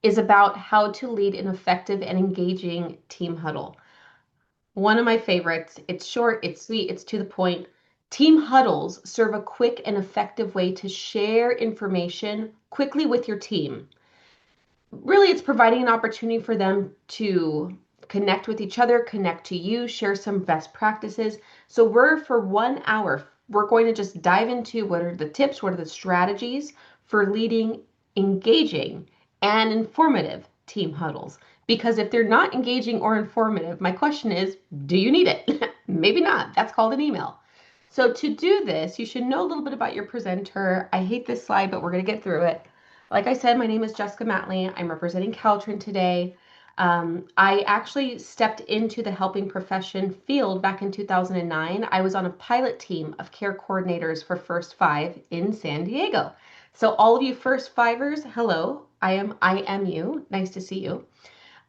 is about how to lead an effective and engaging team huddle. One of my favorites. It's short, it's sweet, it's to the point. Team huddles serve a quick and effective way to share information quickly with your team. Really, it's providing an opportunity for them to connect with each other, connect to you, share some best practices. So for 1 hour, we're going to just dive into what are the tips, what are the strategies for leading engaging and informative team huddles. Because if they're not engaging or informative, my question is, do you need it? Maybe not. That's called an email. So to do this, you should know a little bit about your presenter. I hate this slide, but we're going to get through it. Like I said, my name is Jessica Matley. I'm representing CalTrin today. I actually stepped into the helping profession field back in 2009. I was on a pilot team of care coordinators for First Five in San Diego. So all of you First Fivers, hello. I am you. Nice to see you.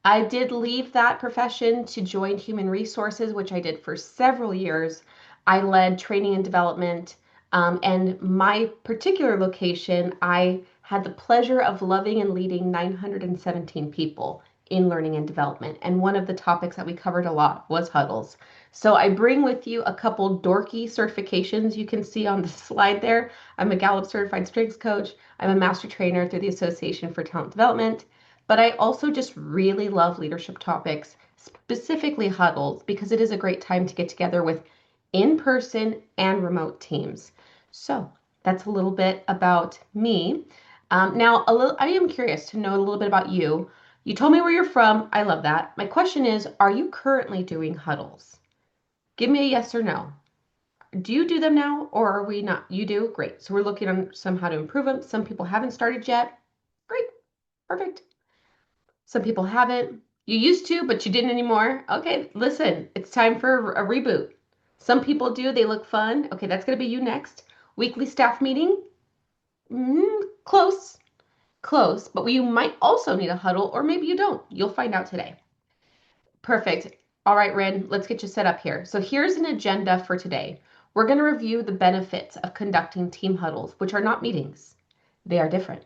I did leave that profession to join human resources, which I did for several years. I led training and development. And my particular location, I had the pleasure of loving and leading 917 people in learning and development. And one of the topics that we covered a lot was huddles. So I bring with you a couple dorky certifications you can see on the slide there. I'm a Gallup certified strengths coach. I'm a master trainer through the Association for Talent Development. But I also just really love leadership topics, specifically huddles, because it is a great time to get together with in-person and remote teams. So that's a little bit about me. I am curious to know a little bit about you. You told me where you're from. I love that. My question is, are you currently doing huddles? Give me a yes or no. Do you do them now or are we not? You do? Great. So we're looking on some how to improve them. Some people haven't started yet. Great. Perfect. Some people haven't. You used to, but you didn't anymore. Okay, listen, it's time for a reboot. Some people do, they look fun. Okay, that's going to be you next. Weekly staff meeting? Close, close, but you might also need a huddle, or maybe you don't. You'll find out today. Perfect. All right, Ren, let's get you set up here. So here's an agenda for today. We're going to review the benefits of conducting team huddles, which are not meetings. They are different.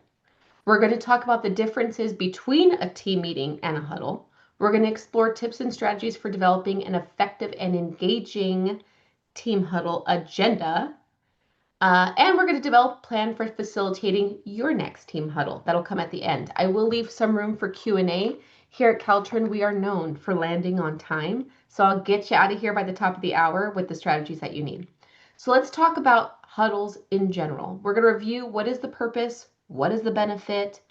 We're going to talk about the differences between a team meeting and a huddle. We're going to explore tips and strategies for developing an effective and engaging team huddle agenda. And we're going to develop a plan for facilitating your next team huddle. That'll come at the end. I will leave some room for Q&A. Here at CalTrin, we are known for landing on time. So I'll get you out of here by the top of the hour with the strategies that you need. So let's talk about huddles in general. We're going to review what is the purpose, what is the benefit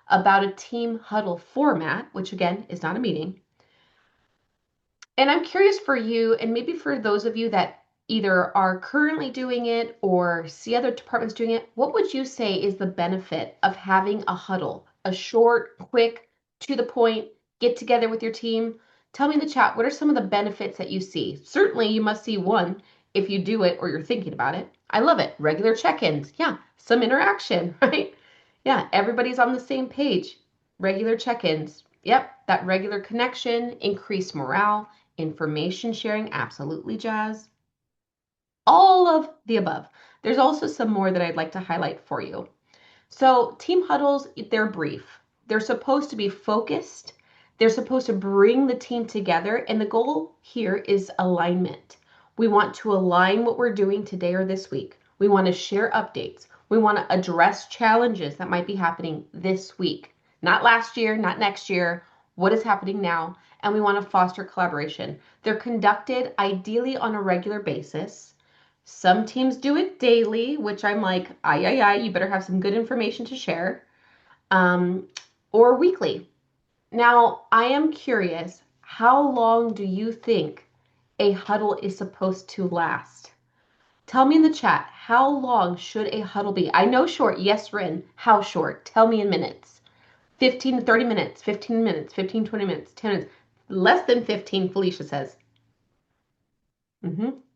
about a team huddle format, which again is not a meeting. And I'm curious for you, and maybe for those of you that either are currently doing it or see other departments doing it, what would you say is the benefit of having a huddle, a short, quick, to the point, get together with your team? Tell me in the chat, what are some of the benefits that you see? Certainly, you must see one if you do it or you're thinking about it. I love it. Regular check-ins. Yeah, some interaction, right? Yeah, everybody's on the same page. Regular check-ins. Yep, that regular connection, increased morale, information sharing, absolutely, Jazz. All of the above. There's also some more that I'd like to highlight for you. So team huddles, they're brief. They're supposed to be focused. They're supposed to bring the team together. And the goal here is alignment. We want to align what we're doing today or this week. We want to share updates. We want to address challenges that might be happening this week. Not last year, not next year. What is happening now? And we want to foster collaboration. They're conducted ideally on a regular basis. Some teams do it daily, which I'm like, you better have some good information to share, or weekly. Now, I am curious, how long do you think a huddle is supposed to last? Tell me in the chat, how long should a huddle be? I know short. Yes, Rin. How short? Tell me in minutes. 15 to 30 minutes, 15 minutes, 15, 20 minutes, 10 minutes. Less than 15, Felicia says.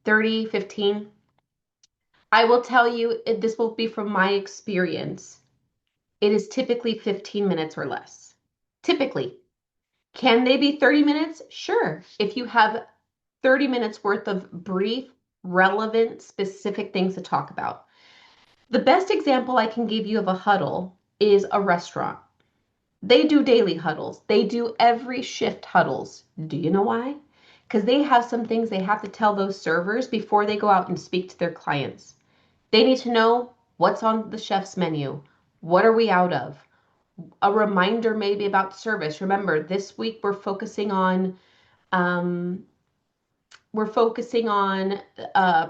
30, 15. I will tell you, this will be from my experience. It is typically 15 minutes or less. Typically. Can they be 30 minutes? Sure. If you have 30 minutes worth of brief, relevant, specific things to talk about. The best example I can give you of a huddle is a restaurant. They do daily huddles. They do every shift huddles. Do you know why? Because they have some things they have to tell those servers before they go out and speak to their clients. They need to know what's on the chef's menu. What are we out of? A reminder maybe about service. Remember, this week um, we're focusing on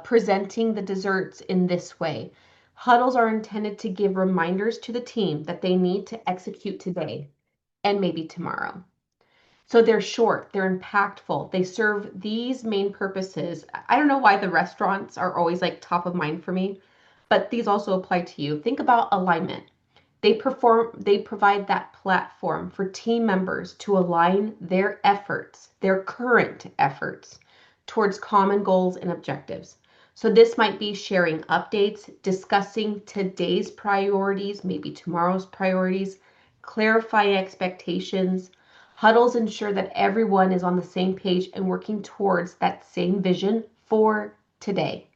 presenting the desserts in this way. Huddles are intended to give reminders to the team that they need to execute today and maybe tomorrow. So they're short, they're impactful, they serve these main purposes. I don't know why the restaurants are always like top of mind for me, but these also apply to you. Think about alignment. They provide that platform for team members to align their efforts, their current efforts, towards common goals and objectives. So this might be sharing updates, discussing today's priorities, maybe tomorrow's priorities, clarifying expectations. Huddles ensure that everyone is on the same page and working towards that same vision for today.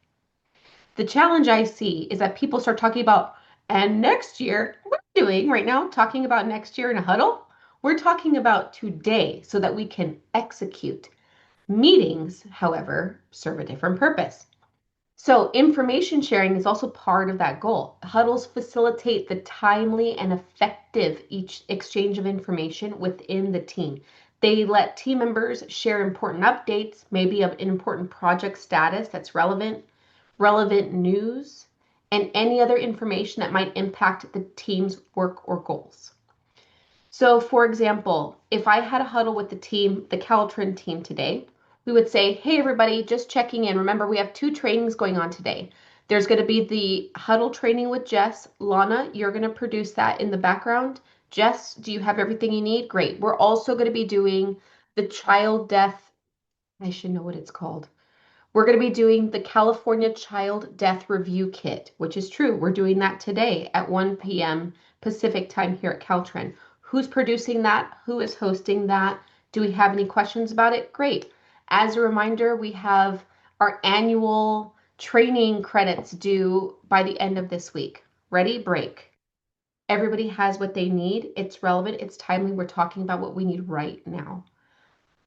The challenge I see is that people start talking about, and next year, we're doing right now, talking about next year in a huddle. We're talking about today so that we can execute. Meetings, however, serve a different purpose. So information sharing is also part of that goal. Huddles facilitate the timely and effective each exchange of information within the team. They let team members share important updates, maybe of an important project status that's relevant news, and any other information that might impact the team's work or goals. So, for example, if I had a huddle with the team, the CalTrin team today, we would say, hey, everybody, just checking in. Remember, we have 2 trainings going on today. There's going to be the huddle training with Jess. Lana, you're going to produce that in the background. Jess, do you have everything you need? Great. We're also going to be doing the child death. I should know what it's called. We're going to be doing the California Child Death Review Kit, which is true. We're doing that today at 1 p.m. Pacific time here at CalTrin. Who's producing that? Who is hosting that? Do we have any questions about it? Great. As a reminder, we have our annual training credits due by the end of this week. Ready? Break. Everybody has what they need. It's relevant. It's timely. We're talking about what we need right now.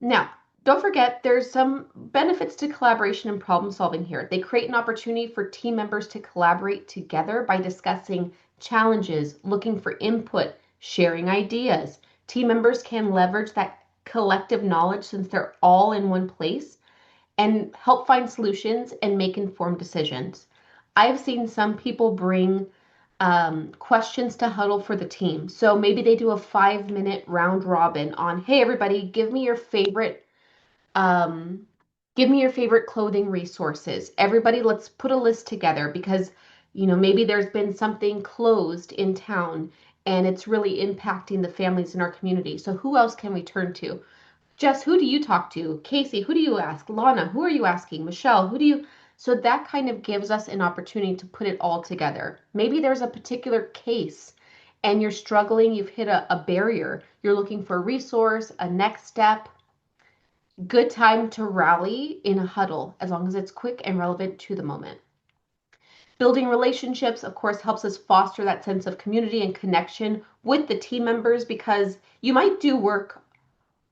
Now, don't forget, there's some benefits to collaboration and problem solving here. They create an opportunity for team members to collaborate together by discussing challenges, looking for input, sharing ideas. Team members can leverage that collective knowledge since they're all in one place and help find solutions and make informed decisions. I've seen some people bring questions to huddle for the team. So maybe they do a 5-minute round robin on, hey, everybody, um, give me your favorite clothing resources. Everybody, let's put a list together because, maybe there's been something closed in town and it's really impacting the families in our community. So who else can we turn to? Jess, who do you talk to? Casey, who do you ask? Lana, who are you asking? Michelle, who do you? So that kind of gives us an opportunity to put it all together. Maybe there's a particular case and you're struggling, you've hit a barrier. You're looking for a resource, a next step. Good time to rally in a huddle as long as it's quick and relevant to the moment. Building relationships, of course, helps us foster that sense of community and connection with the team members because you might do work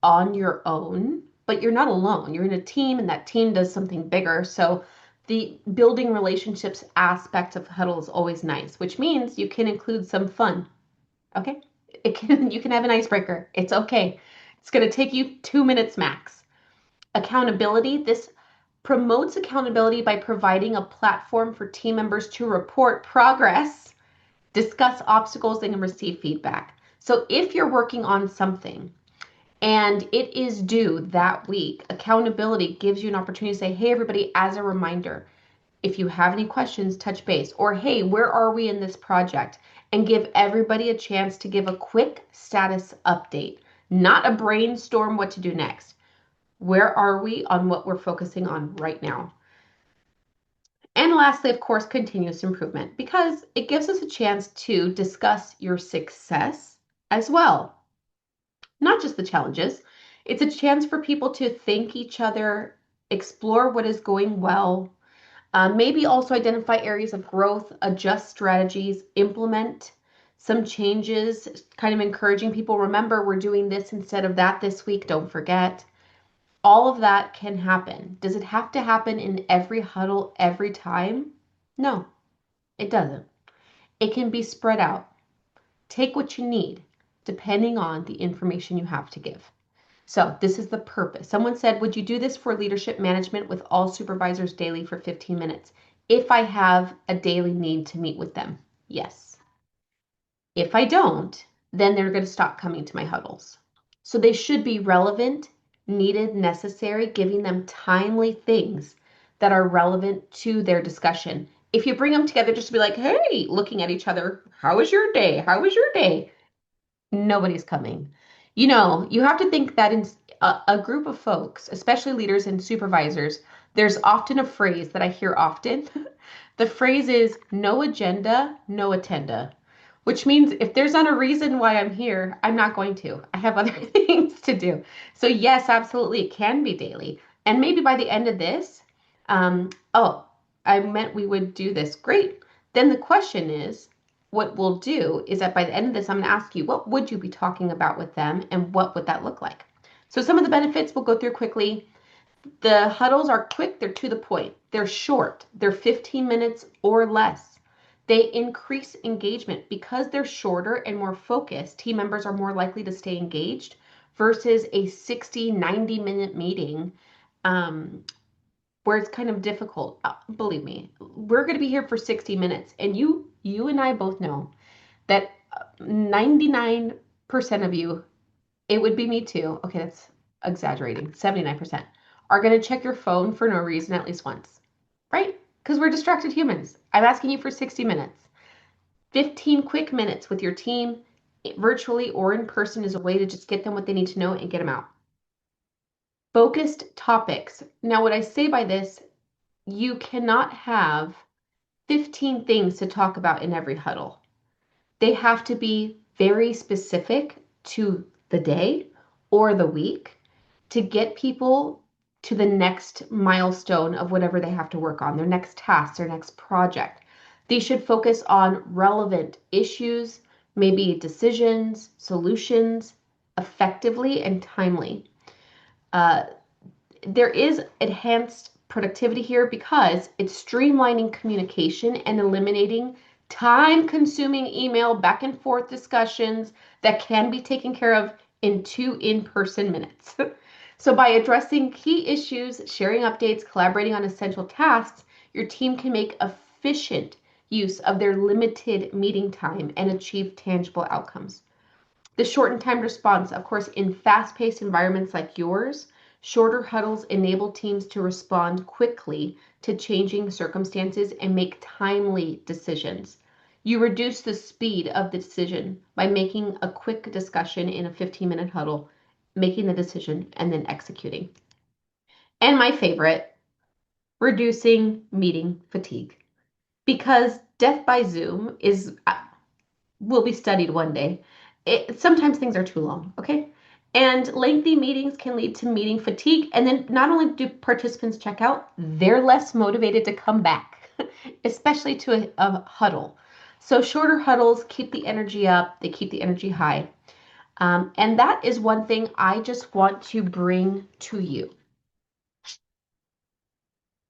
on your own, but you're not alone. You're in a team and that team does something bigger. So the building relationships aspect of huddle is always nice, which means you can include some fun. Okay? You can have an icebreaker. It's okay. It's going to take you 2 minutes max. Accountability. This promotes accountability by providing a platform for team members to report progress, discuss obstacles, and receive feedback. So if you're working on something and it is due that week, accountability gives you an opportunity to say, hey, everybody, as a reminder, if you have any questions, touch base. Or, hey, where are we in this project? And give everybody a chance to give a quick status update, not a brainstorm what to do next. Where are we on what we're focusing on right now? And lastly, of course, continuous improvement, because it gives us a chance to discuss your success as well, not just the challenges. It's a chance for people to thank each other, explore what is going well, maybe also identify areas of growth, adjust strategies, implement some changes, kind of encouraging people, remember, we're doing this instead of that this week, don't forget. All of that can happen. Does it have to happen in every huddle every time? No, it doesn't. It can be spread out. Take what you need, depending on the information you have to give. So this is the purpose. Someone said, would you do this for leadership management with all supervisors daily for 15 minutes? If I have a daily need to meet with them, yes. If I don't, then they're going to stop coming to my huddles. So they should be relevant, needed, necessary, giving them timely things that are relevant to their discussion. If you bring them together just to be like, hey, looking at each other, how was your day? How was your day? Nobody's coming. You have to think that in a group of folks, especially leaders and supervisors, there's often a phrase that I hear often. The phrase is no agenda, no attenda, which means if there's not a reason why I'm here, I'm not going to. I have other things to do. So yes, absolutely, it can be daily. And maybe by the end of this, oh, I meant we would do this. Great. Then the question is, what we'll do is that by the end of this, I'm going to ask you, what would you be talking about with them and what would that look like? So some of the benefits we'll go through quickly. The huddles are quick, they're to the point, they're short, they're 15 minutes or less. They increase engagement because they're shorter and more focused. Team members are more likely to stay engaged versus a 60, 90-minute meeting where it's kind of difficult. Believe me, we're going to be here for 60 minutes and you and I both know that 99% of you, it would be me too. Okay, that's exaggerating. 79% are going to check your phone for no reason at least once, right? Because we're distracted humans. I'm asking you for 60 minutes. 15 quick minutes with your team, virtually or in person, is a way to just get them what they need to know and get them out. Focused topics. Now, what I say by this, you cannot have 15 things to talk about in every huddle. They have to be very specific to the day or the week to get people to the next milestone of whatever they have to work on, their next task, their next project. They should focus on relevant issues, maybe decisions, solutions, effectively and timely. Uh, there is enhanced productivity here because it's streamlining communication and eliminating time-consuming email back and forth discussions that can be taken care of in 2 in-person minutes. So by addressing key issues, sharing updates, collaborating on essential tasks, your team can make efficient use of their limited meeting time and achieve tangible outcomes. The shortened time response, of course, in fast-paced environments like yours, shorter huddles enable teams to respond quickly to changing circumstances and make timely decisions. You reduce the speed of the decision by making a quick discussion in a 15-minute huddle, making the decision, and then executing. And my favorite, reducing meeting fatigue. Because death by Zoom will be studied one day. Sometimes things are too long, okay? And lengthy meetings can lead to meeting fatigue. And then not only do participants check out, they're less motivated to come back, especially to a huddle. So shorter huddles keep the energy up, they keep the energy high. And that is one thing I just want to bring to you.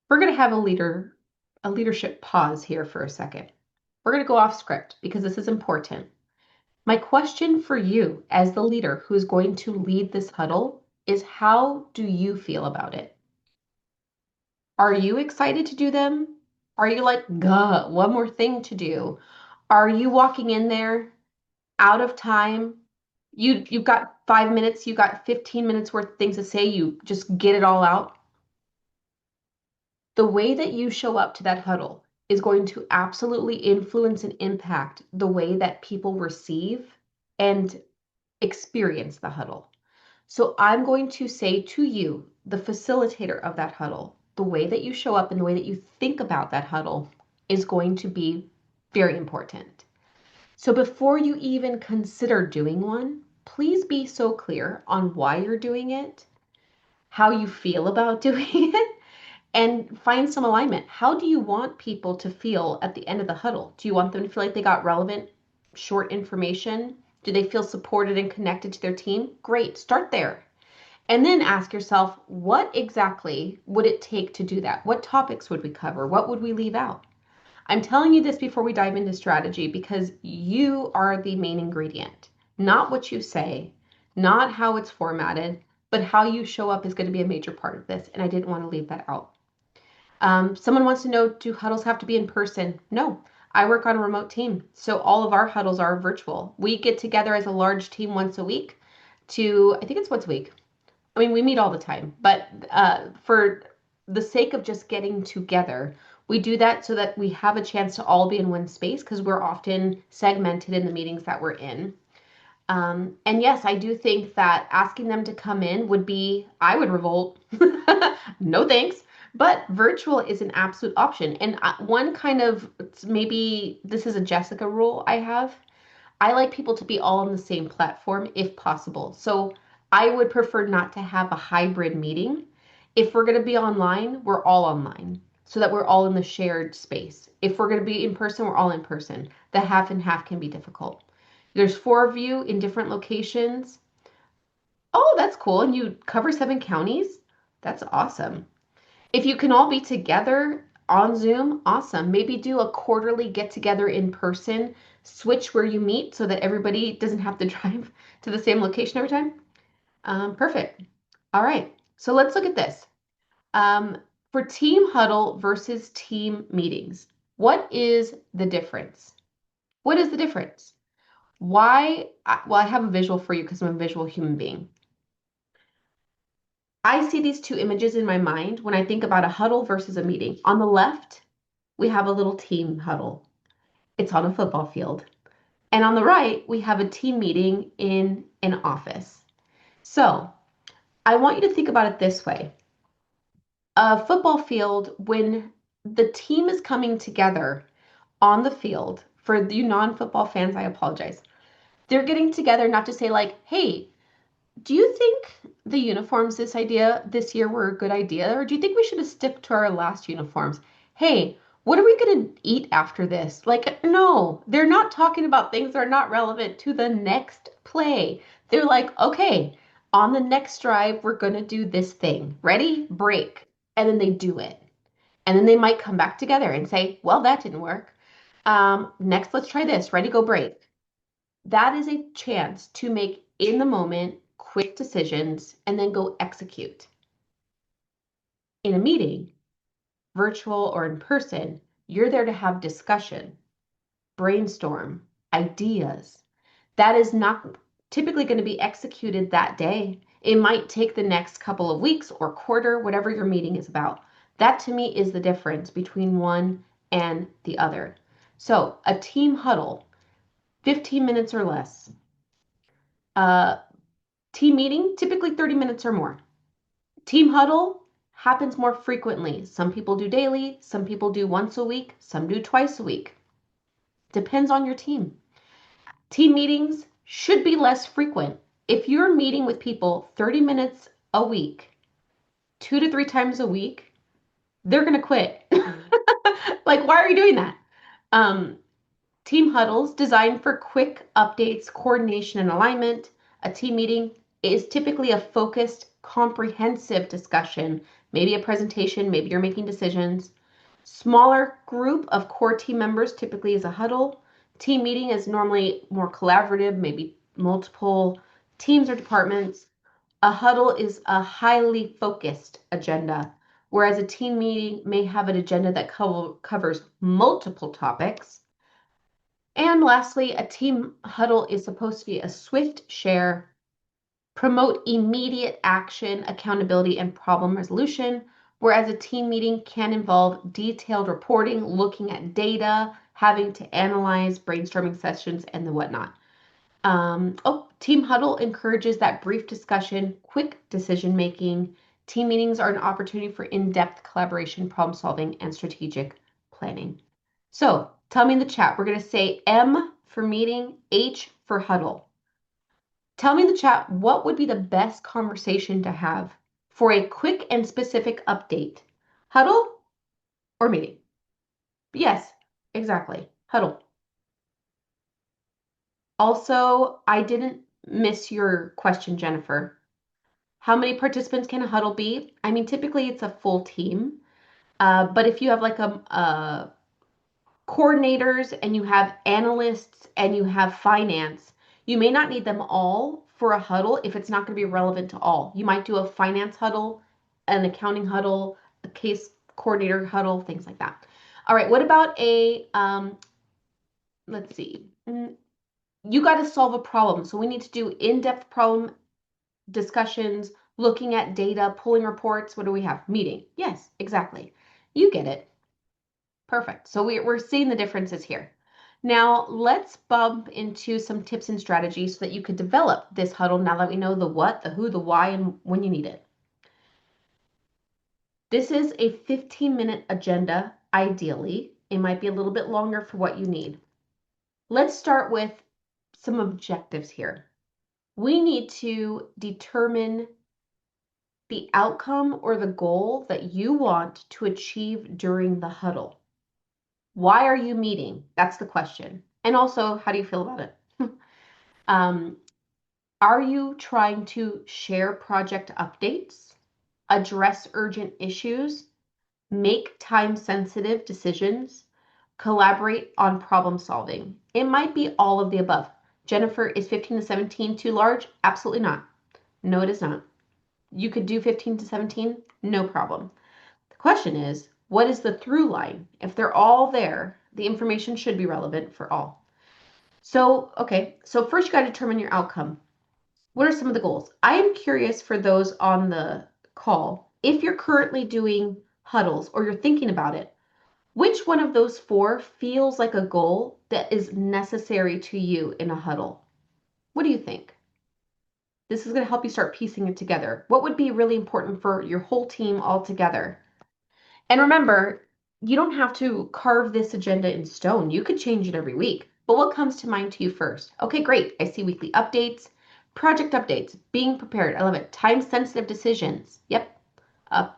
We're going to have a leadership pause here for a second. We're going to go off script because this is important. My question for you as the leader who's going to lead this huddle is, how do you feel about it? Are you excited to do them? Are you like, "Gah, one more thing to do"? Are you walking in there out of time? You've got 5 minutes, you got 15 minutes worth of things to say, you just get it all out. The way that you show up to that huddle is going to absolutely influence and impact the way that people receive and experience the huddle. So I'm going to say to you, the facilitator of that huddle, the way that you show up and the way that you think about that huddle is going to be very important. So before you even consider doing one, please be so clear on why you're doing it, how you feel about doing it, and find some alignment. How do you want people to feel at the end of the huddle? Do you want them to feel like they got relevant short information? Do they feel supported and connected to their team? Great, start there. And then ask yourself, what exactly would it take to do that? What topics would we cover? What would we leave out? I'm telling you this before we dive into strategy because you are the main ingredient, not what you say, not how it's formatted, but how you show up is going to be a major part of this. And I didn't want to leave that out. Someone wants to know, do huddles have to be in person? No, I work on a remote team. So all of our huddles are virtual. We get together as a large team once a week I think it's once a week. I mean, we meet all the time, but for the sake of just getting together, we do that so that we have a chance to all be in one space because we're often segmented in the meetings that we're in. And yes, I do think that asking them to come in I would revolt. No thanks. But virtual is an absolute option. And one kind of, maybe this is a Jessica rule I have. I like people to be all on the same platform if possible. So I would prefer not to have a hybrid meeting. If we're going to be online, we're all online so that we're all in the shared space. If we're going to be in person, we're all in person. The half and half can be difficult. There's four of you in different locations. Oh, that's cool. And you cover 7 counties? That's awesome. If you can all be together on Zoom, awesome. Maybe do a quarterly get together in person, switch where you meet so that everybody doesn't have to drive to the same location every time. Perfect. All right. So let's look at this. Um, for team huddle versus team meetings, what is the difference? What is the difference? Well, I have a visual for you because I'm a visual human being. I see these two images in my mind when I think about a huddle versus a meeting. On the left, we have a little team huddle. It's on a football field. And on the right, we have a team meeting in an office. So I want you to think about it this way. A football field, when the team is coming together on the field, for you non-football fans, I apologize. They're getting together not to say like, hey, do you think the uniforms this year were a good idea? Or do you think we should have stick to our last uniforms? Hey, what are we going to eat after this? Like, no, they're not talking about things that are not relevant to the next play. They're like, okay, on the next drive, we're going to do this thing. Ready? Break. And then they do it. And then they might come back together and say, well, that didn't work. Next, let's try this. Ready? Go break. That is a chance to make in the moment quick decisions and then go execute. In a meeting, virtual or in person, you're there to have discussion, brainstorm, ideas. That is not typically going to be executed that day. It might take the next couple of weeks or quarter, whatever your meeting is about. That to me is the difference between one and the other. So, a team huddle, 15 minutes or less. Uh, Team meeting, typically 30 minutes or more. Team huddle happens more frequently. Some people do daily, some people do once a week, some do twice a week. Depends on your team. Team meetings should be less frequent. If you're meeting with people 30 minutes a week, 2 to 3 times a week, they're going to quit. Like, why are you doing that? Um, Team huddles designed for quick updates, coordination, and alignment. A team meeting is typically a focused, comprehensive discussion, maybe a presentation, maybe you're making decisions. Smaller group of core team members typically is a huddle. Team meeting is normally more collaborative, maybe multiple teams or departments. A huddle is a highly focused agenda, whereas a team meeting may have an agenda that covers multiple topics. And lastly, a team huddle is supposed to be a swift share, promote immediate action, accountability, and problem resolution, whereas a team meeting can involve detailed reporting, looking at data, having to analyze, brainstorming sessions, and the whatnot. Team huddle encourages that brief discussion, quick decision making. Team meetings are an opportunity for in-depth collaboration, problem solving, and strategic planning. So tell me in the chat, we're going to say M for meeting, H for huddle. Tell me in the chat, what would be the best conversation to have for a quick and specific update? Huddle or meeting? Yes, exactly. Huddle. Also, I didn't miss your question, Jennifer. How many participants can a huddle be? I mean, typically it's a full team. But if you have like a coordinators and you have analysts and you have finance, you may not need them all for a huddle if it's not going to be relevant to all. You might do a finance huddle, an accounting huddle, a case coordinator huddle, things like that. All right, what about let's see. You got to solve a problem. So we need to do in-depth problem discussions, looking at data, pulling reports. What do we have? Meeting. Yes, exactly. You get it. Perfect. So we're seeing the differences here. Now let's bump into some tips and strategies so that you could develop this huddle now that we know the what, the who, the why, and when you need it. This is a 15-minute agenda, ideally. It might be a little bit longer for what you need. Let's start with some objectives here. We need to determine the outcome or the goal that you want to achieve during the huddle. Why are you meeting? That's the question. And also, how do you feel about it? um, are you trying to share project updates, address urgent issues, make time-sensitive decisions, collaborate on problem solving? It might be all of the above. Jennifer, is 15 to 17 too large? Absolutely not. No, it is not. You could do 15 to 17, no problem. The question is, what is the through line? If they're all there, the information should be relevant for all. So, okay, so first you got to determine your outcome. What are some of the goals? I am curious for those on the call, if you're currently doing huddles or you're thinking about it, which one of those four feels like a goal that is necessary to you in a huddle? What do you think? This is going to help you start piecing it together. What would be really important for your whole team all together? And remember, you don't have to carve this agenda in stone. You could change it every week. But what comes to mind to you first? Okay, great. I see weekly updates, project updates, being prepared. I love it. Time sensitive decisions. Yep. Uh,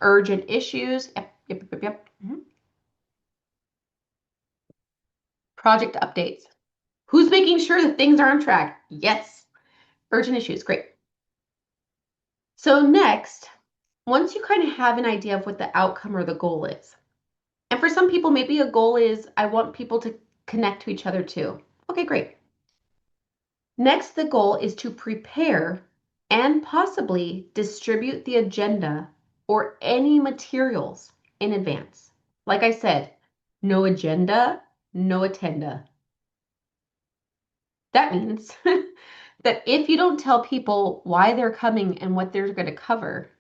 Urgent issues. Yep. Project updates. Who's making sure that things are on track? Yes. Urgent issues. Great. So next, once you kind of have an idea of what the outcome or the goal is, and for some people, maybe a goal is I want people to connect to each other too. Okay, great. Next, the goal is to prepare and possibly distribute the agenda or any materials in advance. Like I said, no agenda, no attenda. That means that if you don't tell people why they're coming and what they're going to cover,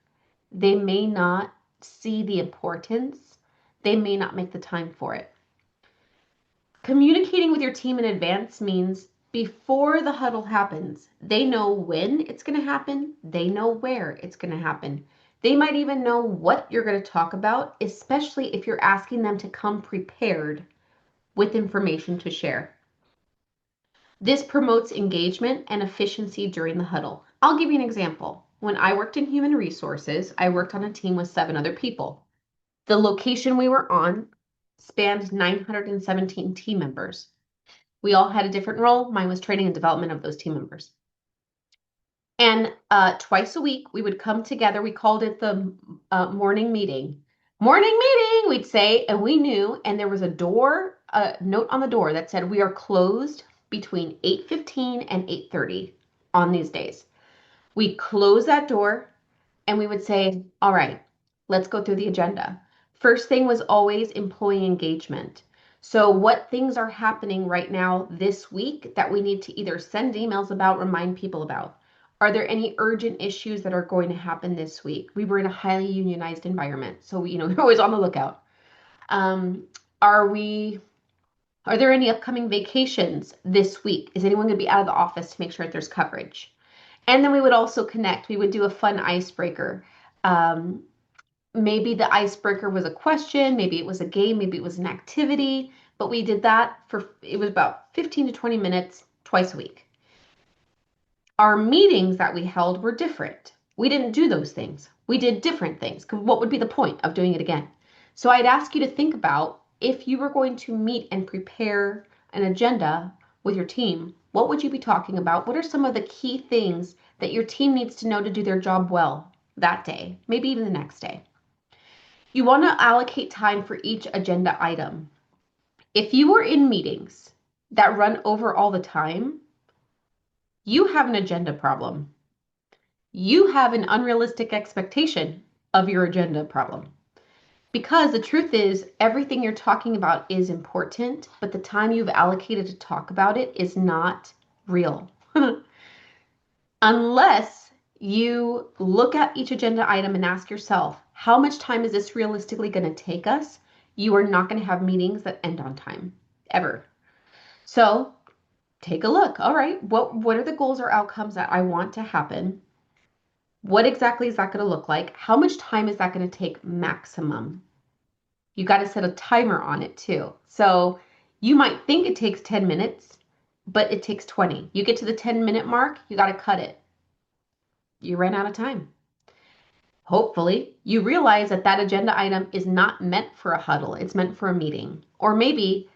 they may not see the importance. They may not make the time for it. Communicating with your team in advance means before the huddle happens, they know when it's going to happen. They know where it's going to happen. They might even know what you're going to talk about, especially if you're asking them to come prepared with information to share. This promotes engagement and efficiency during the huddle. I'll give you an example. When I worked in human resources, I worked on a team with 7 other people. The location we were on spanned 917 team members. We all had a different role. Mine was training and development of those team members. And twice a week, we would come together. We called it the morning meeting. Morning meeting, we'd say, and we knew, and there was a note on the door that said we are closed between 8:15 and 8:30 on these days. We close that door and we would say, all right, let's go through the agenda. First thing was always employee engagement. So what things are happening right now this week that we need to either send emails about, remind people about? Are there any urgent issues that are going to happen this week? We were in a highly unionized environment, so we're always on the lookout. Um, are there any upcoming vacations this week? Is anyone going to be out of the office to make sure that there's coverage? And then we would also connect. We would do a fun icebreaker. Maybe the icebreaker was a question, maybe it was a game, maybe it was an activity, but we did that it was about 15 to 20 minutes twice a week. Our meetings that we held were different. We didn't do those things. We did different things. What would be the point of doing it again? So I'd ask you to think about if you were going to meet and prepare an agenda with your team, what would you be talking about? What are some of the key things that your team needs to know to do their job well that day, maybe even the next day? You want to allocate time for each agenda item. If you are in meetings that run over all the time, you have an agenda problem. You have an unrealistic expectation of your agenda problem. Because the truth is, everything you're talking about is important, but the time you've allocated to talk about it is not real. Unless you look at each agenda item and ask yourself, how much time is this realistically going to take us? You are not going to have meetings that end on time, ever. So take a look. All right, what are the goals or outcomes that I want to happen? What exactly is that going to look like? How much time is that going to take maximum? You got to set a timer on it too. So you might think it takes 10 minutes, but it takes 20. You get to the 10-minute mark, you got to cut it. You ran out of time. Hopefully, you realize that that agenda item is not meant for a huddle. It's meant for a meeting. Or maybe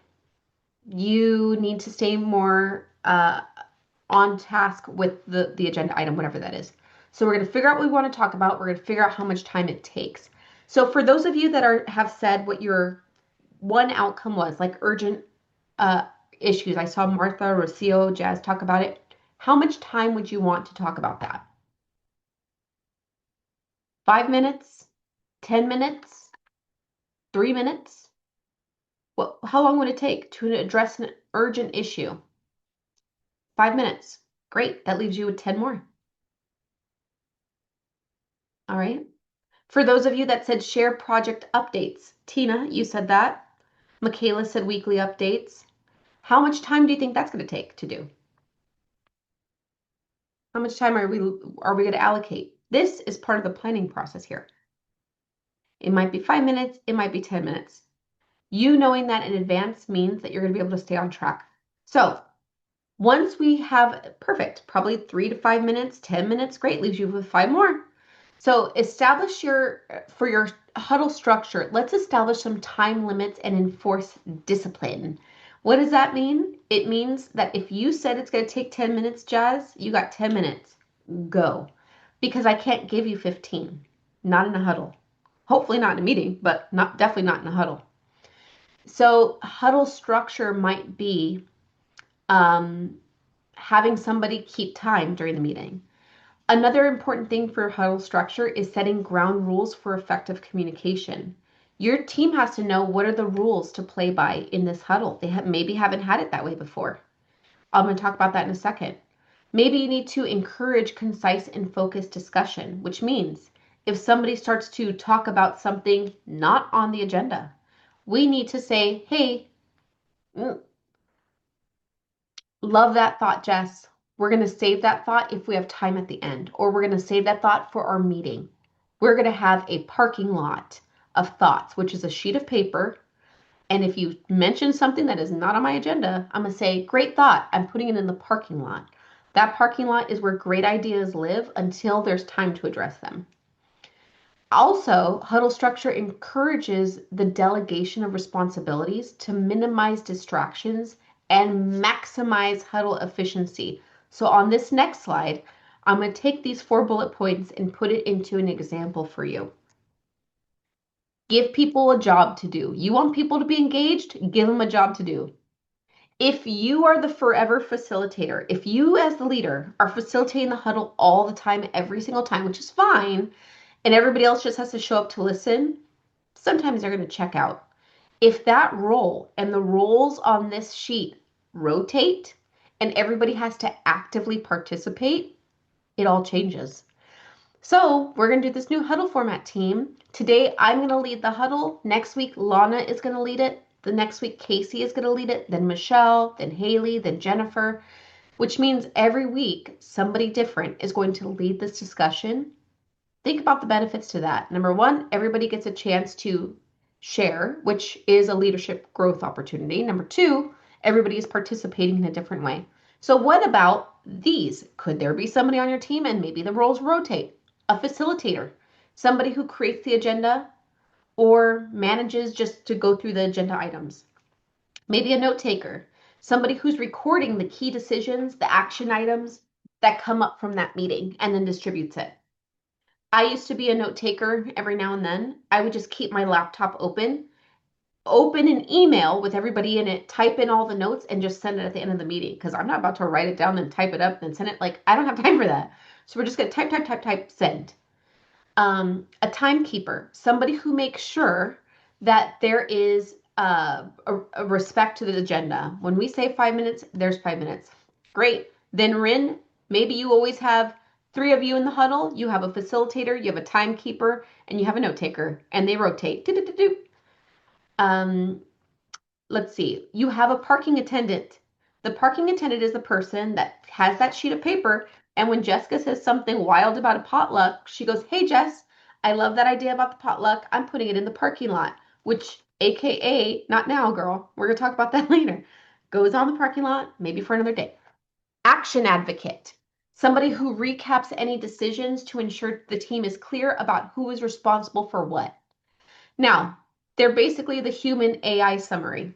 you need to stay more on task with the agenda item, whatever that is. So we're going to figure out what we want to talk about. We're going to figure out how much time it takes. So for those of you that have said what your one outcome was, like urgent issues, I saw Martha, Rocio, Jazz talk about it. How much time would you want to talk about that? 5 minutes? 10 minutes? 3 minutes? How long would it take to address an urgent issue? 5 minutes. Great. That leaves you with 10 more. All right. For those of you that said share project updates, Tina, you said that. Michaela said weekly updates. How much time do you think that's going to take to do? How much time are we going to allocate? This is part of the planning process here. It might be 5 minutes. It might be 10 minutes. You knowing that in advance means that you're going to be able to stay on track. So once we have perfect, probably 3 to 5 minutes, 10 minutes, great, leaves you with 5 more. So establish for your huddle structure, let's establish some time limits and enforce discipline. What does that mean? It means that if you said it's going to take 10 minutes, Jazz, you got 10 minutes. Go. Because I can't give you 15. Not in a huddle. Hopefully not in a meeting, but definitely not in a huddle. So huddle structure might be having somebody keep time during the meeting. Another important thing for huddle structure is setting ground rules for effective communication. Your team has to know what are the rules to play by in this huddle. They maybe haven't had it that way before. I'm going to talk about that in a second. Maybe you need to encourage concise and focused discussion, which means if somebody starts to talk about something not on the agenda, we need to say, hey, love that thought, Jess. We're going to save that thought if we have time at the end, or we're going to save that thought for our meeting. We're going to have a parking lot of thoughts, which is a sheet of paper. And if you mention something that is not on my agenda, I'm going to say, great thought. I'm putting it in the parking lot. That parking lot is where great ideas live until there's time to address them. Also, huddle structure encourages the delegation of responsibilities to minimize distractions and maximize huddle efficiency. So on this next slide, I'm going to take these 4 bullet points and put it into an example for you. Give people a job to do. You want people to be engaged? Give them a job to do. If you are the forever facilitator, if you as the leader are facilitating the huddle all the time, every single time, which is fine, and everybody else just has to show up to listen, sometimes they're going to check out. If that role and the roles on this sheet rotate and everybody has to actively participate, it all changes. So we're going to do this new huddle format, team. Today, I'm going to lead the huddle. Next week, Lana is going to lead it. The next week, Casey is going to lead it. Then Michelle, then Haley, then Jennifer, which means every week, somebody different is going to lead this discussion. Think about the benefits to that. Number 1, everybody gets a chance to share, which is a leadership growth opportunity. Number 2, everybody is participating in a different way. So what about these? Could there be somebody on your team and maybe the roles rotate? A facilitator, somebody who creates the agenda or manages just to go through the agenda items. Maybe a note taker, somebody who's recording the key decisions, the action items that come up from that meeting and then distributes it. I used to be a note taker every now and then. I would just keep my laptop open an email with everybody in it, type in all the notes, and just send it at the end of the meeting because I'm not about to write it down and type it up and send it. Like, I don't have time for that. So we're just going to type, send. A timekeeper, somebody who makes sure that there is a respect to the agenda. When we say 5 minutes, there's 5 minutes. Great. Then Rin, maybe you always have 3 of you in the huddle. You have a facilitator, you have a timekeeper, and you have a note taker, and they rotate. Um, let's see. You have a parking attendant. The parking attendant is the person that has that sheet of paper. And when Jessica says something wild about a potluck, she goes, "Hey, Jess, I love that idea about the potluck. I'm putting it in the parking lot," which, AKA, not now, girl. We're going to talk about that later. Goes on the parking lot, maybe for another day. Action advocate. Somebody who recaps any decisions to ensure the team is clear about who is responsible for what. Now, they're basically the human AI summary.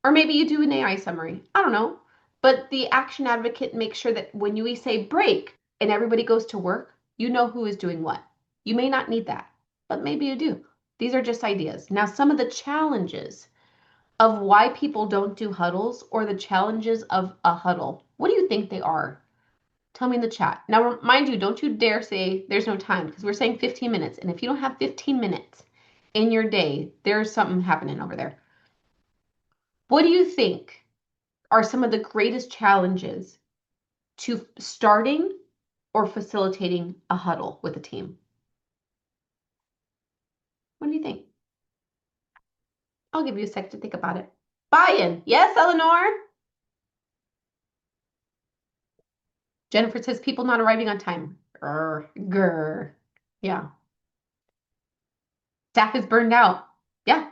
Or maybe you do an AI summary. I don't know. But the action advocate makes sure that when you say break and everybody goes to work, you know who is doing what. You may not need that, but maybe you do. These are just ideas. Now, some of the challenges of why people don't do huddles or the challenges of a huddle, what do you think they are? Tell me in the chat. Now, mind you, don't you dare say there's no time because we're saying 15 minutes. And if you don't have 15 minutes in your day, there's something happening over there. What do you think are some of the greatest challenges to starting or facilitating a huddle with a team? What do you think? I'll give you a sec to think about it. Buy-in. Yes, Eleanor? Jennifer says people not arriving on time. Grr. Yeah. Staff is burned out. Yeah.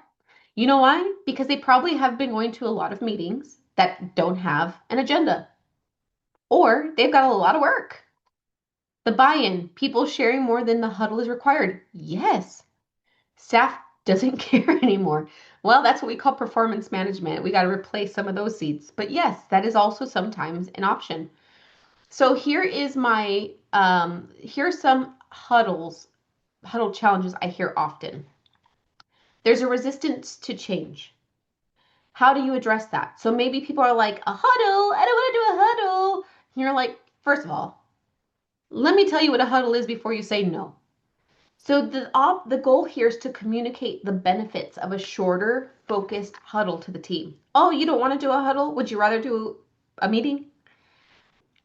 You know why? Because they probably have been going to a lot of meetings that don't have an agenda. Or they've got a lot of work. The buy-in, people sharing more than the huddle is required. Yes. Staff doesn't care anymore. Well, that's what we call performance management. We got to replace some of those seats. But yes, that is also sometimes an option. So here is my, here's some huddle challenges I hear often. There's a resistance to change. How do you address that? So maybe people are like, a huddle, I don't want to do a huddle. And you're like, first of all, let me tell you what a huddle is before you say no. So the goal here is to communicate the benefits of a shorter, focused huddle to the team. Oh, you don't want to do a huddle? Would you rather do a meeting?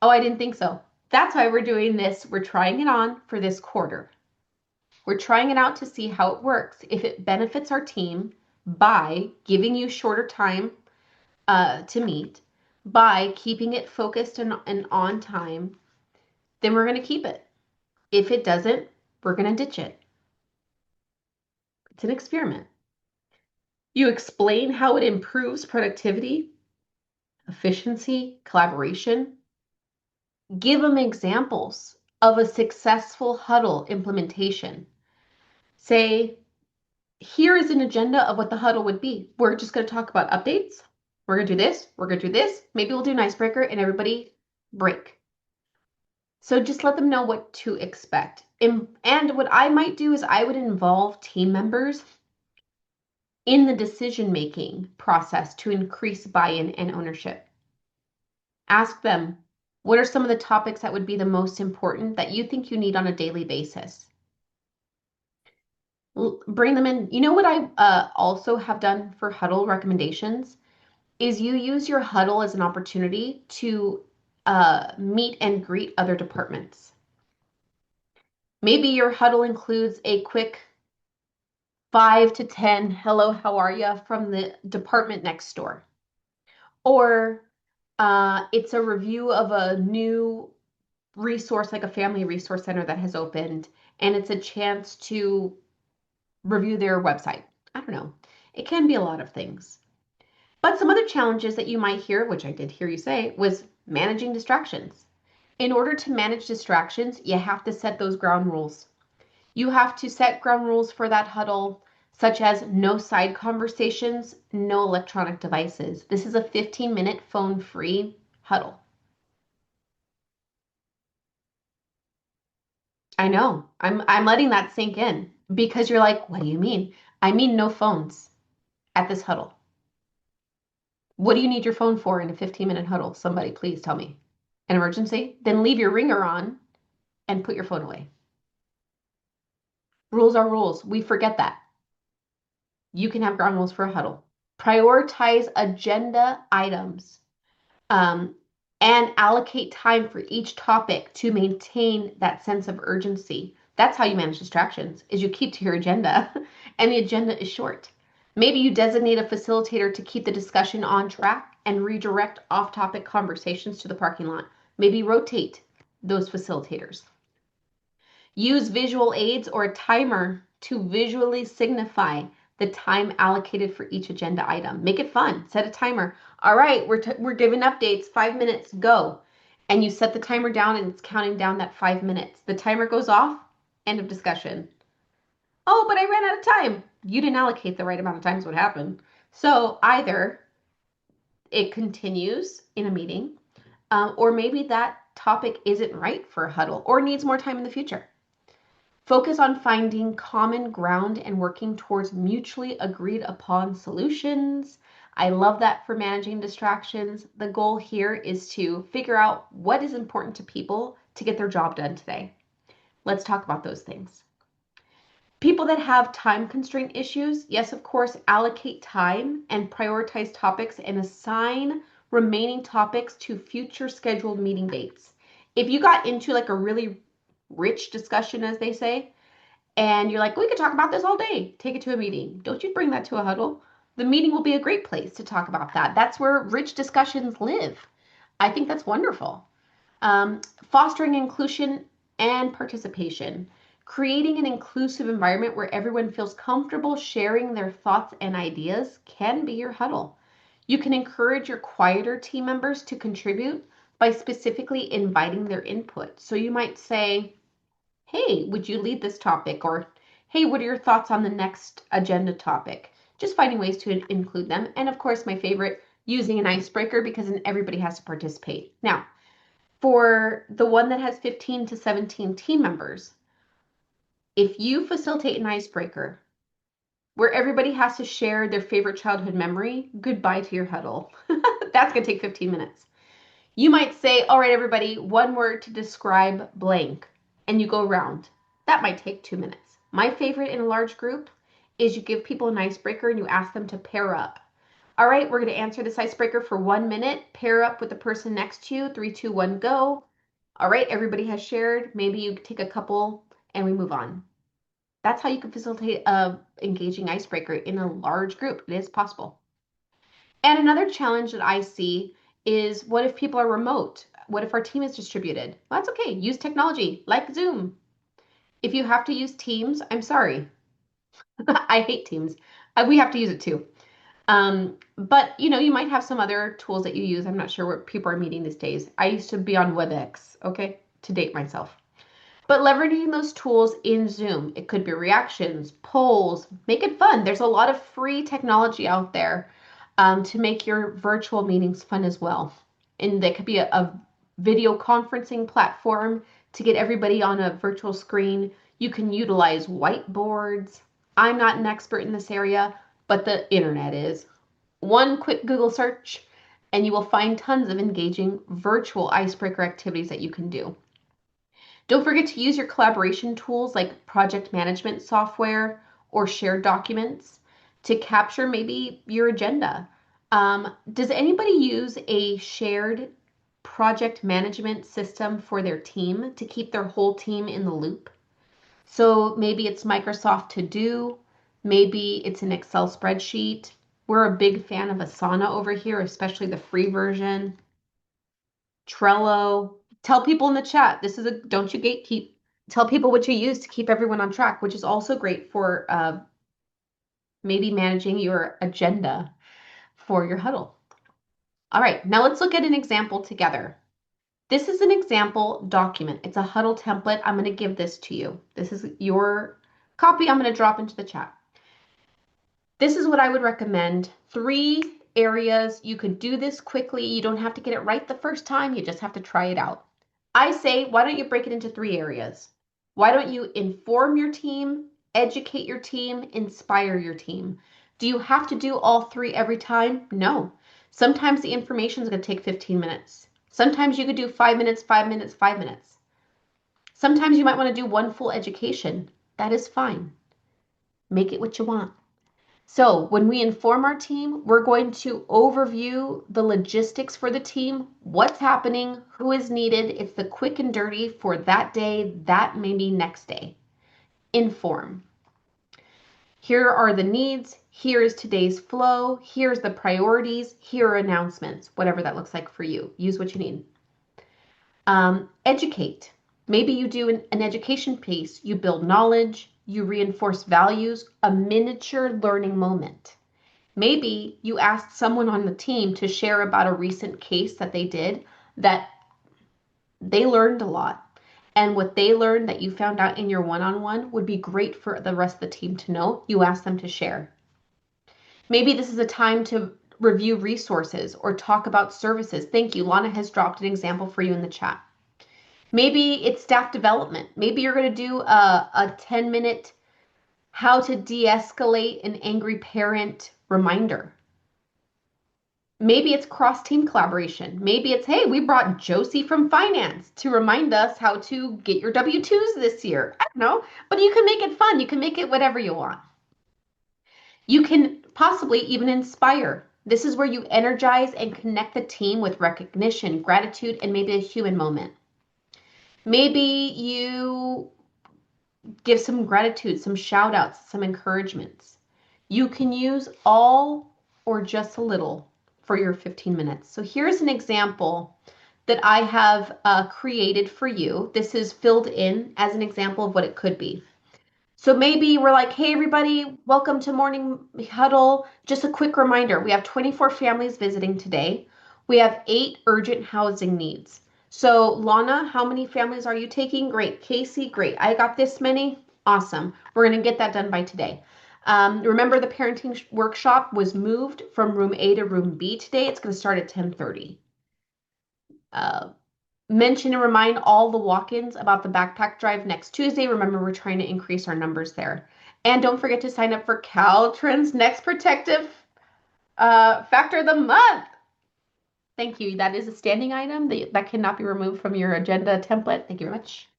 Oh, I didn't think so. That's why we're doing this. We're trying it on for this quarter. We're trying it out to see how it works. If it benefits our team by giving you shorter time to meet, by keeping it focused and on time, then we're going to keep it. If it doesn't, we're going to ditch it. It's an experiment. You explain how it improves productivity, efficiency, collaboration. Give them examples of a successful huddle implementation. Say, here is an agenda of what the huddle would be. We're just going to talk about updates. We're going to do this. We're going to do this. Maybe we'll do an icebreaker and everybody break. So just let them know what to expect. And what I might do is I would involve team members in the decision-making process to increase buy-in and ownership. Ask them, what are some of the topics that would be the most important that you think you need on a daily basis? Bring them in. You know what I also have done for huddle recommendations is you use your huddle as an opportunity to meet and greet other departments. Maybe your huddle includes a quick 5 to 10 hello, how are you from the department next door. Or it's a review of a new resource like a family resource center that has opened, and it's a chance to review their website. I don't know. It can be a lot of things. But some other challenges that you might hear, which I did hear you say, was managing distractions. In order to manage distractions, you have to set those ground rules. You have to set ground rules for that huddle. such as no side conversations, no electronic devices. This is a 15-minute phone-free huddle. I know. I'm letting that sink in because you're like, what do you mean? I mean no phones at this huddle. What do you need your phone for in a 15-minute huddle? Somebody please tell me. An emergency? Then leave your ringer on and put your phone away. Rules are rules. We forget that. You can have ground rules for a huddle. Prioritize agenda items, um, and allocate time for each topic to maintain that sense of urgency. That's how you manage distractions, is you keep to your agenda and the agenda is short. Maybe you designate a facilitator to keep the discussion on track and redirect off-topic conversations to the parking lot. Maybe rotate those facilitators. Use visual aids or a timer to visually signify the time allocated for each agenda item. Make it fun. Set a timer. All right, we're giving updates. 5 minutes, go. And you set the timer down and it's counting down that 5 minutes. The timer goes off, end of discussion. Oh, but I ran out of time. You didn't allocate the right amount of time is what happened. So either it continues in a meeting, or maybe that topic isn't right for a huddle or needs more time in the future. Focus on finding common ground and working towards mutually agreed upon solutions. I love that for managing distractions. The goal here is to figure out what is important to people to get their job done today. Let's talk about those things. People that have time constraint issues, yes, of course, allocate time and prioritize topics and assign remaining topics to future scheduled meeting dates. If you got into like a really rich discussion, as they say, and you're like, we could talk about this all day, take it to a meeting. Don't you bring that to a huddle. The meeting will be a great place to talk about that. That's where rich discussions live. I think that's wonderful. Fostering inclusion and participation. Creating an inclusive environment where everyone feels comfortable sharing their thoughts and ideas can be your huddle. You can encourage your quieter team members to contribute by specifically inviting their input. So you might say, hey, would you lead this topic? Or, hey, what are your thoughts on the next agenda topic? Just finding ways to include them. And of course, my favorite, using an icebreaker because then everybody has to participate. Now, for the one that has 15 to 17 team members, if you facilitate an icebreaker where everybody has to share their favorite childhood memory, goodbye to your huddle. That's going to take 15 minutes. You might say, all right, everybody, one word to describe blank, and you go around. That might take 2 minutes. My favorite in a large group is you give people an icebreaker and you ask them to pair up. All right, we're going to answer this icebreaker for 1 minute. Pair up with the person next to you. 3, 2, 1, go. All right, everybody has shared. Maybe you take a couple and we move on. That's how you can facilitate a engaging icebreaker in a large group. It is possible. And another challenge that I see is, what if people are remote? What if our team is distributed? Well, that's okay. Use technology like Zoom. If you have to use Teams, I'm sorry. I hate Teams. We have to use it too. But you might have some other tools that you use. I'm not sure what people are meeting these days. I used to be on WebEx, okay, to date myself. But leveraging those tools in Zoom, it could be reactions, polls, make it fun. There's a lot of free technology out there to make your virtual meetings fun as well. And there could be a video conferencing platform to get everybody on a virtual screen. You can utilize whiteboards. I'm not an expert in this area, but the internet is. One quick Google search, and you will find tons of engaging virtual icebreaker activities that you can do. Don't forget to use your collaboration tools like project management software or shared documents to capture maybe your agenda. Does anybody use a shared project management system for their team to keep their whole team in the loop? So maybe it's Microsoft To Do, maybe it's an Excel spreadsheet. We're a big fan of Asana over here, especially the free version. Trello. Tell people in the chat. Don't you gatekeep. Tell people what you use to keep everyone on track, which is also great for maybe managing your agenda for your huddle. All right, now let's look at an example together. This is an example document. It's a huddle template. I'm going to give this to you. This is your copy I'm going to drop into the chat. This is what I would recommend. 3 areas. You could do this quickly. You don't have to get it right the first time. You just have to try it out. I say, why don't you break it into 3 areas? Why don't you inform your team, educate your team, inspire your team? Do you have to do all 3 every time? No. Sometimes the information is going to take 15 minutes. Sometimes you could do 5 minutes, 5 minutes, 5 minutes. Sometimes you might want to do one full education. That is fine. Make it what you want. So when we inform our team, we're going to overview the logistics for the team, what's happening, who is needed. It's the quick and dirty for that day, that maybe next day. Inform. Here are the needs. Here is today's flow. Here's the priorities. Here are announcements, whatever that looks like for you. Use what you need. Educate. Maybe you do an education piece. You build knowledge. You reinforce values, a miniature learning moment. Maybe you asked someone on the team to share about a recent case that they did that they learned a lot. And what they learned that you found out in your one-on-one would be great for the rest of the team to know. You asked them to share. Maybe this is a time to review resources or talk about services. Thank you. Lana has dropped an example for you in the chat. Maybe it's staff development. Maybe you're going to do a 10-minute how to de-escalate an angry parent reminder. Maybe it's cross-team collaboration. Maybe it's, hey, we brought Josie from finance to remind us how to get your W-2s this year. I don't know, but you can make it fun. You can make it whatever you want. You can possibly even inspire. This is where you energize and connect the team with recognition, gratitude, and maybe a human moment. Maybe you give some gratitude, some shout outs, some encouragements. You can use all or just a little for your 15 minutes. So here's an example that I have created for you. This is filled in as an example of what it could be. So maybe we're like, hey, everybody, welcome to Morning Huddle. Just a quick reminder, we have 24 families visiting today. We have 8 urgent housing needs. So Lana, how many families are you taking? Great. Casey, great. I got this many. Awesome. We're going to get that done by today. Remember the parenting workshop was moved from room A to room B today. It's going to start at 10:30. Mention and remind all the walk-ins about the backpack drive next Tuesday. Remember, we're trying to increase our numbers there. And don't forget to sign up for CalTrin's next protective factor of the month. Thank you. That is a standing item that cannot be removed from your agenda template. Thank you very much.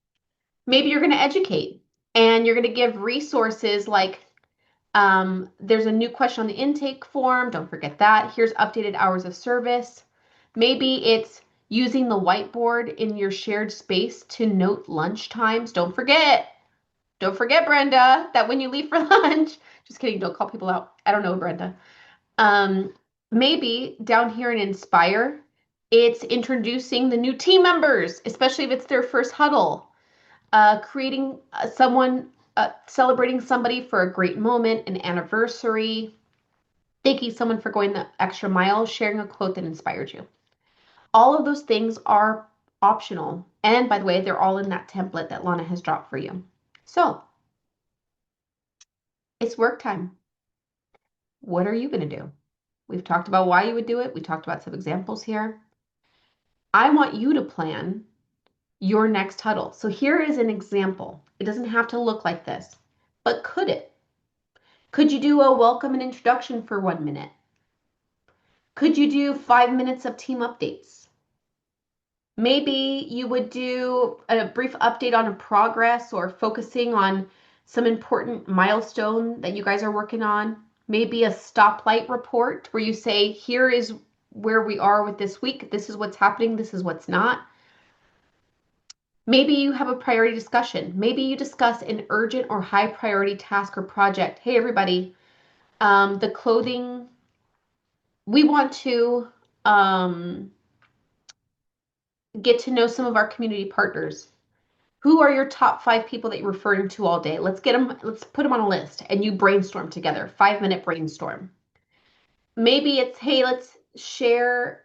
Maybe you're going to educate and you're going to give resources like there's a new question on the intake form. Don't forget that. Here's updated hours of service. Maybe it's using the whiteboard in your shared space to note lunch times. Don't forget, Brenda, that when you leave for lunch, just kidding, don't call people out. I don't know, Brenda. Maybe down here in Inspire, it's introducing the new team members, especially if it's their first huddle. Creating celebrating somebody for a great moment, an anniversary, thanking someone for going the extra mile, sharing a quote that inspired you. All of those things are optional. And by the way, they're all in that template that Lana has dropped for you. So it's work time. What are you going to do? We've talked about why you would do it. We talked about some examples here. I want you to plan your next huddle. So here is an example. It doesn't have to look like this, but could it? Could you do a welcome and introduction for 1 minute? Could you do 5 minutes of team updates? Maybe you would do a brief update on a progress or focusing on some important milestone that you guys are working on. Maybe a stoplight report where you say, here is where we are with this week. This is what's happening. This is what's not. Maybe you have a priority discussion. Maybe you discuss an urgent or high priority task or project. Hey, everybody, the clothing, we want to get to know some of our community partners. Who are your top 5 people that you're referring to all day? Let's put them on a list and you brainstorm together, 5-minute brainstorm. Maybe it's, hey, let's share,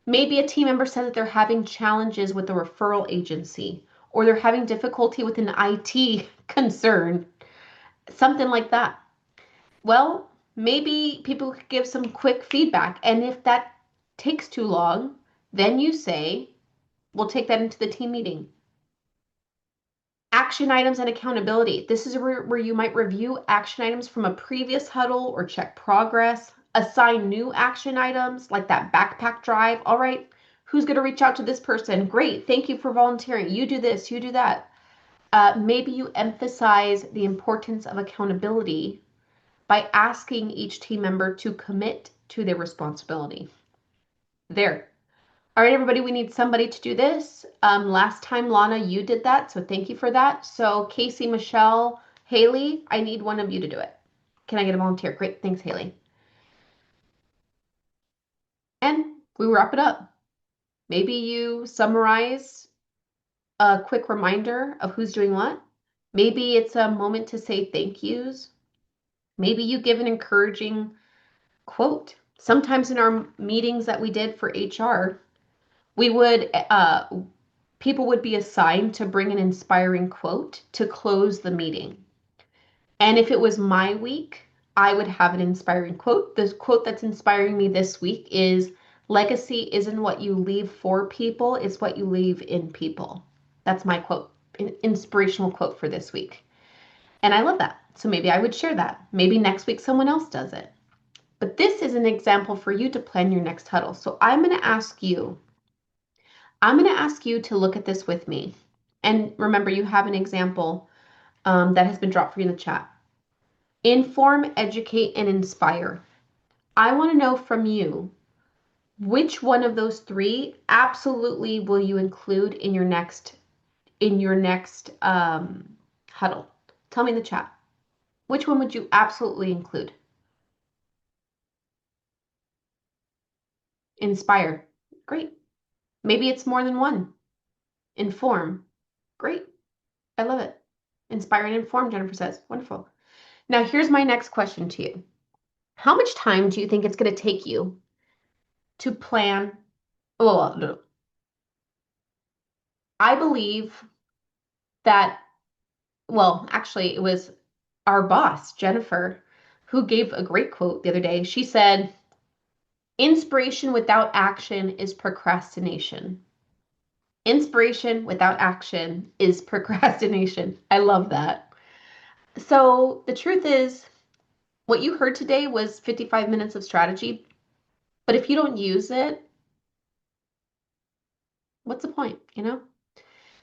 maybe a team member said that they're having challenges with a referral agency or they're having difficulty with an IT concern, something like that. Well, maybe people could give some quick feedback. And if that takes too long, then you say, we'll take that into the team meeting. Action items and accountability. This is where you might review action items from a previous huddle or check progress. Assign new action items like that backpack drive. All right, who's going to reach out to this person? Great, thank you for volunteering. You do this, you do that. Maybe you emphasize the importance of accountability by asking each team member to commit to their responsibility. There. All right, everybody, we need somebody to do this. Last time, Lana, you did that, so thank you for that. So Casey, Michelle, Haley, I need one of you to do it. Can I get a volunteer? Great, thanks, Haley. And we wrap it up. Maybe you summarize a quick reminder of who's doing what. Maybe it's a moment to say thank yous. Maybe you give an encouraging quote. Sometimes in our meetings that we did for HR, we would people would be assigned to bring an inspiring quote to close the meeting. And if it was my week, I would have an inspiring quote. The quote that's inspiring me this week is, legacy isn't what you leave for people, it's what you leave in people. That's my quote, an inspirational quote for this week. And I love that. So maybe I would share that. Maybe next week someone else does it. But this is an example for you to plan your next huddle. So I'm going to ask you to look at this with me. And remember, you have an example that has been dropped for you in the chat. Inform, educate, and inspire. I want to know from you, which one of those three absolutely will you include in your next huddle? Tell me in the chat. Which one would you absolutely include? Inspire. Great. Maybe it's more than one. Inform. Great. I love it. Inspire and inform, Jennifer says. Wonderful. Now, here's my next question to you. How much time do you think it's going to take you to plan? Well, no. I believe that, well, actually, it was our boss, Jennifer, who gave a great quote the other day. She said, inspiration without action is procrastination. Inspiration without action is procrastination. I love that. So the truth is, what you heard today was 55 minutes of strategy, but if you don't use it, what's the point, you know?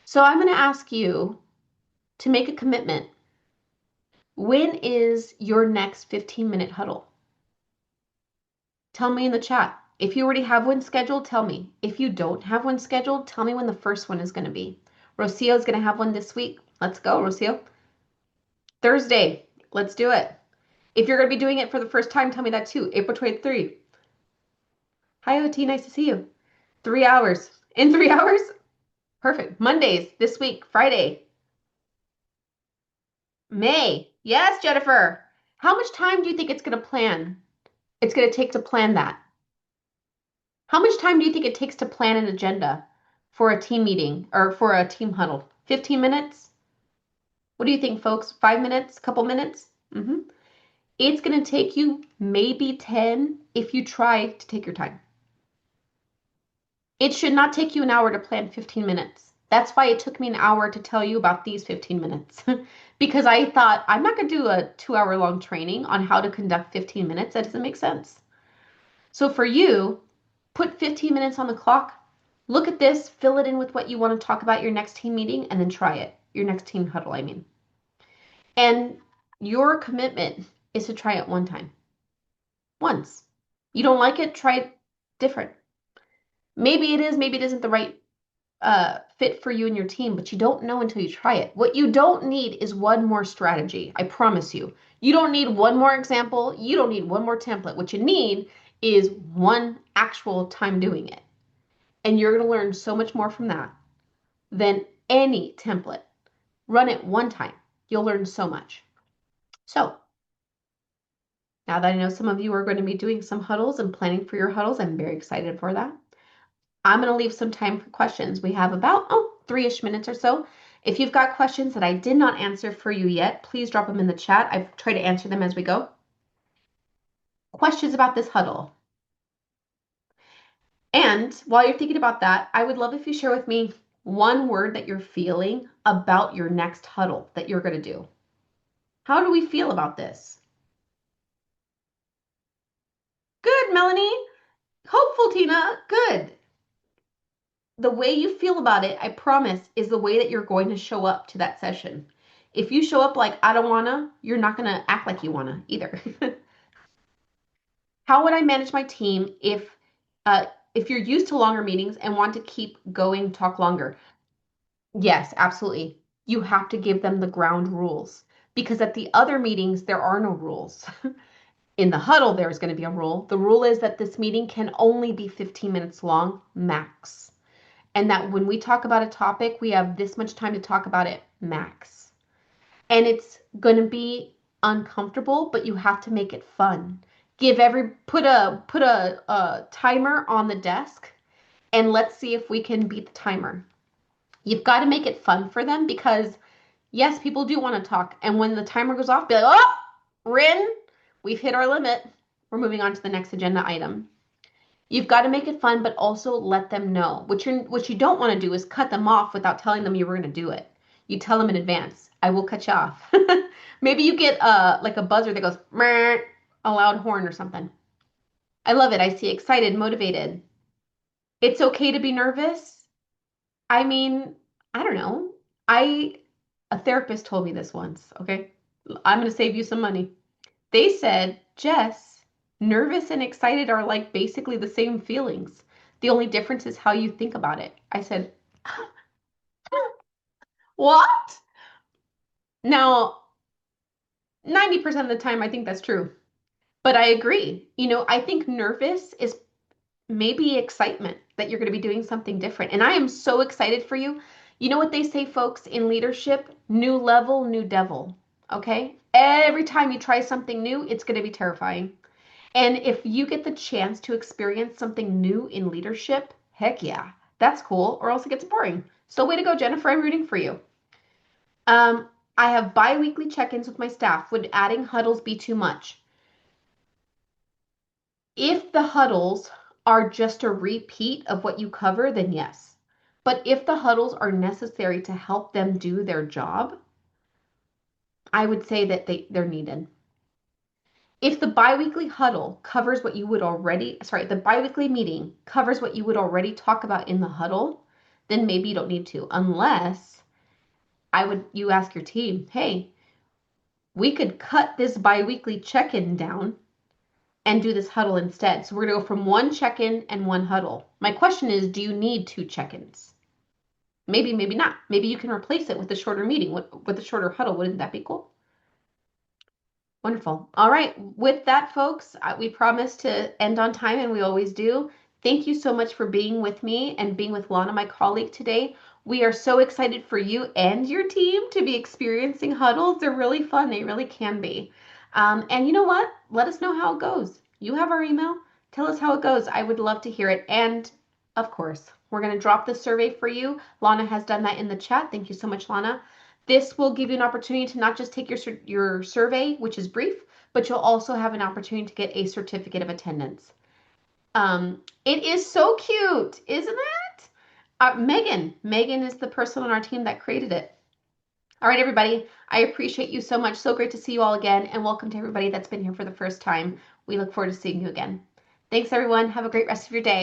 So I'm going to ask you to make a commitment. When is your next 15-minute huddle? Tell me in the chat. If you already have one scheduled, tell me. If you don't have one scheduled, tell me when the first one is going to be. Rocio is going to have one this week. Let's go, Rocio. Thursday. Let's do it. If you're going to be doing it for the first time, tell me that too. April 23. Hi, OT. Nice to see you. 3 hours. In 3 hours? Perfect. Mondays this week. Friday. May. Yes, Jennifer. How much time do you think it's going to take to plan that? How much time do you think it takes to plan an agenda for a team meeting or for a team huddle? 15 minutes? What do you think, folks? 5 minutes? Couple minutes? It's going to take you maybe 10 if you try to take your time. It should not take you an hour to plan 15 minutes. That's why it took me an hour to tell you about these 15 minutes. Because I thought, I'm not going to do a 2-hour-long training on how to conduct 15 minutes. That doesn't make sense. So for you, put 15 minutes on the clock. Look at this, fill it in with what you want to talk about your next team meeting, and then try it. Your next team huddle, I mean. And your commitment is to try it one time. Once. You don't like it, try it different. Maybe it is, maybe it isn't the right fit for you and your team, but you don't know until you try it. What you don't need is one more strategy. I promise you. You don't need one more example. You don't need one more template. What you need is one actual time doing it. And you're going to learn so much more from that than any template. Run it one time. You'll learn so much. So now that I know some of you are going to be doing some huddles and planning for your huddles, I'm very excited for that. I'm going to leave some time for questions. We have about 3-ish minutes or so. If you've got questions that I did not answer for you yet, please drop them in the chat. I've tried to answer them as we go. Questions about this huddle? And while you're thinking about that, I would love if you share with me one word that you're feeling about your next huddle that you're going to do. How do we feel about this? Good, Melanie. Hopeful, Tina. Good. The way you feel about it, I promise, is the way that you're going to show up to that session. If you show up like, I don't wanna, you're not gonna act like you wanna either. How would I manage my team if you're used to longer meetings and want to keep going, talk longer? Yes, absolutely. You have to give them the ground rules because at the other meetings, there are no rules. In the huddle, there's going to be a rule. The rule is that this meeting can only be 15 minutes long, max. And that when we talk about a topic, we have this much time to talk about it, max. And it's going to be uncomfortable, but you have to make it fun. Put a timer on the desk and let's see if we can beat the timer. You've got to make it fun for them because yes, people do want to talk. And when the timer goes off, be like, oh, Rin, we've hit our limit. We're moving on to the next agenda item. You've got to make it fun, but also let them know. What you don't want to do is cut them off without telling them you were going to do it. You tell them in advance. I will cut you off. Maybe you get like a buzzer that goes, Meh, a loud horn or something. I love it. I see excited, motivated. It's okay to be nervous. I mean, I don't know. I A therapist told me this once, okay? I'm going to save you some money. They said, Jess, nervous and excited are like basically the same feelings. The only difference is how you think about it. I said, what? Now, 90% of the time, I think that's true. But I agree. I think nervous is maybe excitement that you're going to be doing something different. And I am so excited for you. You know what they say, folks, in leadership? New level, new devil. Okay? Every time you try something new, it's going to be terrifying. And if you get the chance to experience something new in leadership, heck yeah, that's cool, or else it gets boring. So, way to go, Jennifer. I'm rooting for you. Um, I have bi weekly check ins with my staff. Would adding huddles be too much? If the huddles are just a repeat of what you cover, then yes. But if the huddles are necessary to help them do their job, I would say that they're needed. If the biweekly huddle covers what you would already, sorry, the biweekly meeting covers what you would already talk about in the huddle, then maybe you don't need to, unless you ask your team, hey, we could cut this biweekly check-in down and do this huddle instead. So we're going to go from one check-in and one huddle. My question is, do you need two check-ins? Maybe, maybe not. Maybe you can replace it with a shorter meeting, with a shorter huddle. Wouldn't that be cool? Wonderful. All right. With that, folks, we promise to end on time, and we always do. Thank you so much for being with me and being with Lana, my colleague, today. We are so excited for you and your team to be experiencing huddles. They're really fun. They really can be. And you know what? Let us know how it goes. You have our email. Tell us how it goes. I would love to hear it. And of course, we're going to drop the survey for you. Lana has done that in the chat. Thank you so much, Lana. This will give you an opportunity to not just take your survey, which is brief, but you'll also have an opportunity to get a certificate of attendance. It is so cute, isn't it? Megan is the person on our team that created it. All right, everybody, I appreciate you so much. So great to see you all again, and welcome to everybody that's been here for the first time. We look forward to seeing you again. Thanks, everyone. Have a great rest of your day.